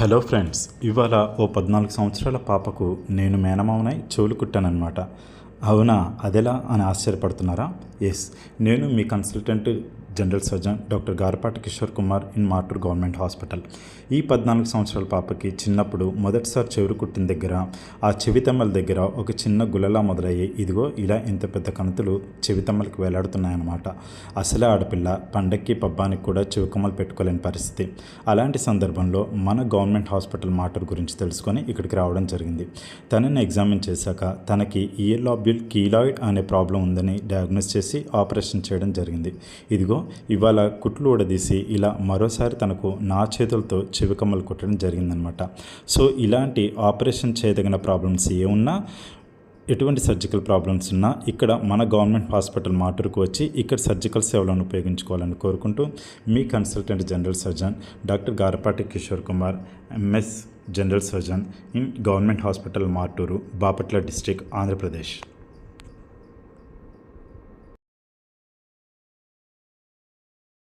Hello friends, ఇవాళ ఓ 14 సంవత్సరాల పాపకు నేను మేనమామనై చెవులు కుట్టానన్నమాట. అవునా, అదెలా అని ఆశ్చర్యపడుతున్నారా? ఎస్, నేను మీ consultant general surgeon doctor Garapati Kishore Kumar in Martur government hospital. ఈ 14 సంవత్సరాల పాపకి చిన్నప్పుడు మొదటిసారి చెవులు కుట్టిన దగ్గర ఆ చెవితమ్మల దగ్గర ఒక చిన్న గుల్లలా మొదలయ్యి ఇదిగో ఇలా ఇంత పెద్ద కణుతులు చెవితమ్మలకి వేలాడుతున్నాయన్నమాట. అసలే ఆడపిల్ల, పండక్కి పబ్బానికి కూడా చెవికమ్మలు పెట్టుకోలేని పరిస్థితి. అలాంటి సందర్భంలో మన గవర్నమెంట్ హాస్పిటల్ మార్టూర్ గురించి తెలుసుకొని ఇక్కడికి రావడం జరిగింది. తనని ఎగ్జామిన్ చేశాక తనకి ఇయర్ లాబ్యూల్ కీలాయిడ్ అనే ప్రాబ్లం ఉందని డయాగ్నోస్ చేసి ఆపరేషన్ చేయడం జరిగింది. ఇదిగో ఇవాళ కుట్లు ఊడదీసి ఇలా మరోసారి తనకు నా చేతులతో చెవికమ్మలు కుట్టడం జరిగిందనమాట. సో ఇలాంటి ఆపరేషన్ చేయదగిన ప్రాబ్లమ్స్ ఏమున్నా, ఎటువంటి సర్జికల్ ప్రాబ్లమ్స్ ఉన్నా ఇక్కడ మన గవర్నమెంట్ హాస్పిటల్ మార్టూర్కు వచ్చి ఇక్కడ సర్జికల్ సేవలను ఉపయోగించుకోవాలని కోరుకుంటూ మీ consultant general surgeon doctor Garapati Kishore Kumar, MS general surgeon in government hospital Martur, Bapatla district, Andhra Pradesh.